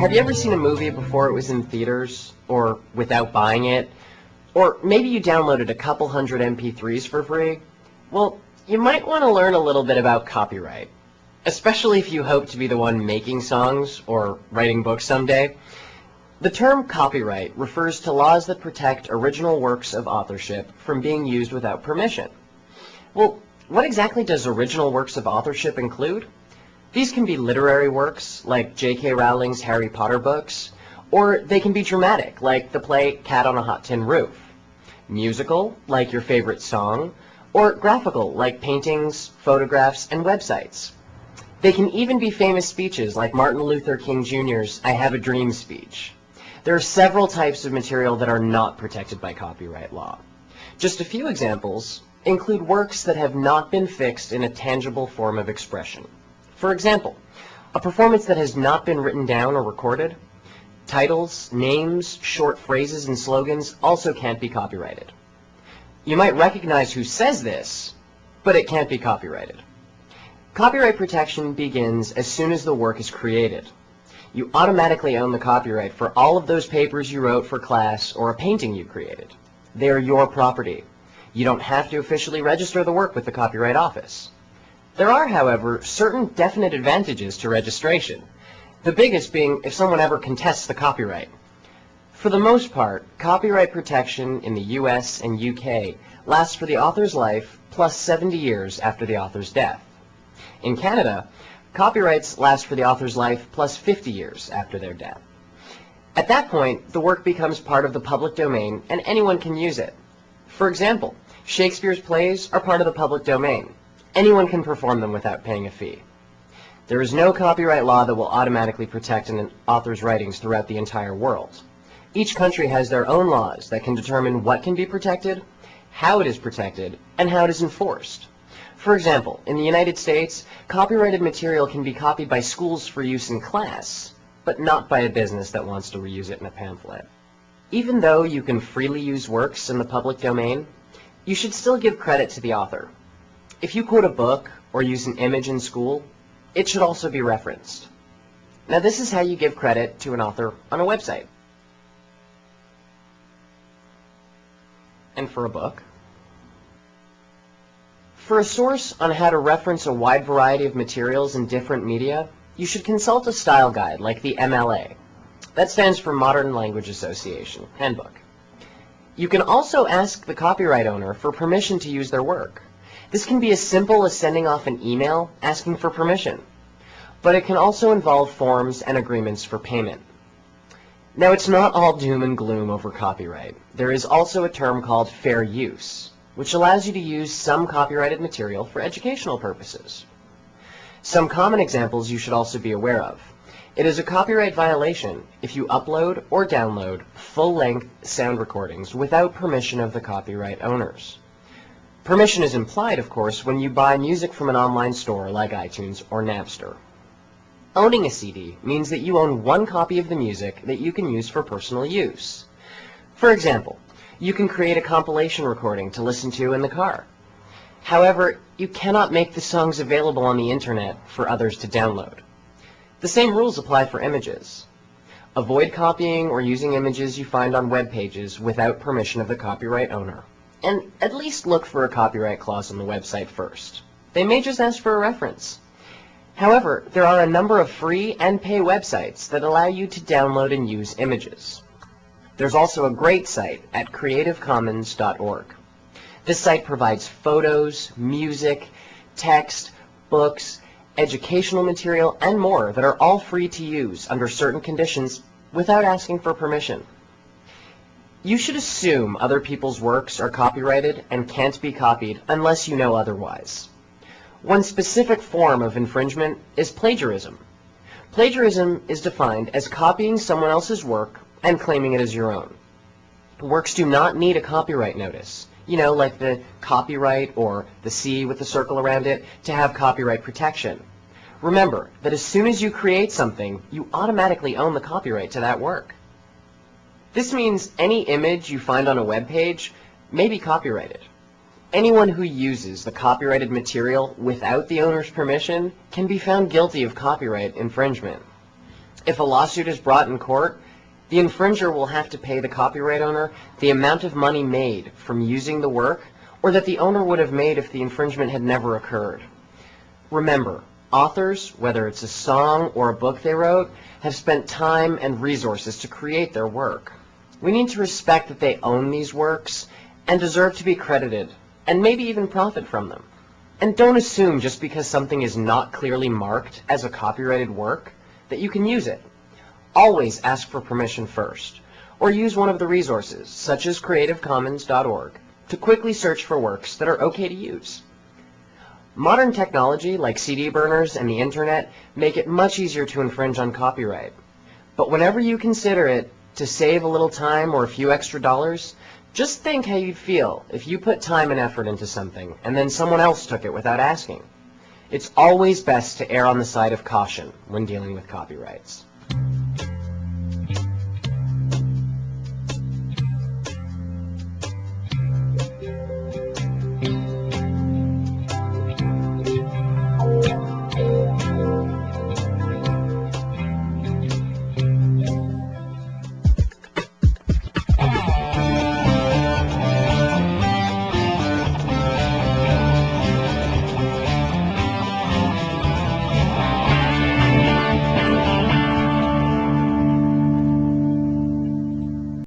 Have you ever seen a movie before it was in theaters, or without buying it? Or maybe you downloaded a couple hundred MP3s for free? Well, you might want to learn a little bit about copyright, especially if you hope to be the one making songs or writing books someday. The term copyright refers to laws that protect original works of authorship from being used without permission. Well, what exactly does original works of authorship include? These can be literary works, like J.K. Rowling's Harry Potter books, or they can be dramatic, like the play Cat on a Hot Tin Roof, musical, like your favorite song, or graphical, like paintings, photographs, and websites. They can even be famous speeches, like Martin Luther King Jr.'s I Have a Dream speech. There are several types of material that are not protected by copyright law. Just a few examples include works that have not been fixed in a tangible form of expression. For example, a performance that has not been written down or recorded. Titles, names, short phrases, and slogans also can't be copyrighted. You might recognize who says this, but it can't be copyrighted. Copyright protection begins as soon as the work is created. You automatically own the copyright for all of those papers you wrote for class or a painting you created. They are your property. You don't have to officially register the work with the Copyright Office. There are, however, certain definite advantages to registration, the biggest being if someone ever contests the copyright. For the most part, copyright protection in the US and UK lasts for the author's life plus 70 years after the author's death. In Canada, copyrights last for the author's life plus 50 years after their death. At that point, the work becomes part of the public domain and anyone can use it. For example, Shakespeare's plays are part of the public domain. Anyone can perform them without paying a fee. There is no copyright law that will automatically protect an author's writings throughout the entire world. Each country has their own laws that can determine what can be protected, how it is protected, and how it is enforced. For example, in the United States, copyrighted material can be copied by schools for use in class, but not by a business that wants to reuse it in a pamphlet. Even though you can freely use works in the public domain, you should still give credit to the author. If you quote a book or use an image in school, it should also be referenced. Now, this is how you give credit to an author on a website. And for a book. For a source on how to reference a wide variety of materials in different media, you should consult a style guide like the MLA. That stands for Modern Language Association Handbook. You can also ask the copyright owner for permission to use their work. This can be as simple as sending off an email asking for permission, but it can also involve forms and agreements for payment. Now, it's not all doom and gloom over copyright. There is also a term called fair use, which allows you to use some copyrighted material for educational purposes. Some common examples you should also be aware of. It is a copyright violation if you upload or download full-length sound recordings without permission of the copyright owners. Permission is implied, of course, when you buy music from an online store like iTunes or Napster. Owning a CD means that you own one copy of the music that you can use for personal use. For example, you can create a compilation recording to listen to in the car. However, you cannot make the songs available on the internet for others to download. The same rules apply for images. Avoid copying or using images you find on web pages without permission of the copyright owner. And at least look for a copyright clause on the website first. They may just ask for a reference. However, there are a number of free and pay websites that allow you to download and use images. There's also a great site at creativecommons.org. This site provides photos, music, text, books, educational material, and more that are all free to use under certain conditions without asking for permission. You should assume other people's works are copyrighted and can't be copied unless you know otherwise. One specific form of infringement is plagiarism. Plagiarism is defined as copying someone else's work and claiming it as your own. Works do not need a copyright notice, like the copyright or the C with the circle around it, to have copyright protection. Remember that as soon as you create something, you automatically own the copyright to that work. This means any image you find on a web page may be copyrighted. Anyone who uses the copyrighted material without the owner's permission can be found guilty of copyright infringement. If a lawsuit is brought in court, the infringer will have to pay the copyright owner the amount of money made from using the work or that the owner would have made if the infringement had never occurred. Remember, authors, whether it's a song or a book they wrote, have spent time and resources to create their work. We need to respect that they own these works and deserve to be credited, and maybe even profit from them. And don't assume just because something is not clearly marked as a copyrighted work that you can use it. Always ask for permission first, or use one of the resources, such as creativecommons.org, to quickly search for works that are okay to use. Modern technology like CD burners and the internet make it much easier to infringe on copyright. But whenever you consider it to save a little time or a few extra dollars, just think how you'd feel if you put time and effort into something and then someone else took it without asking. It's always best to err on the side of caution when dealing with copyrights.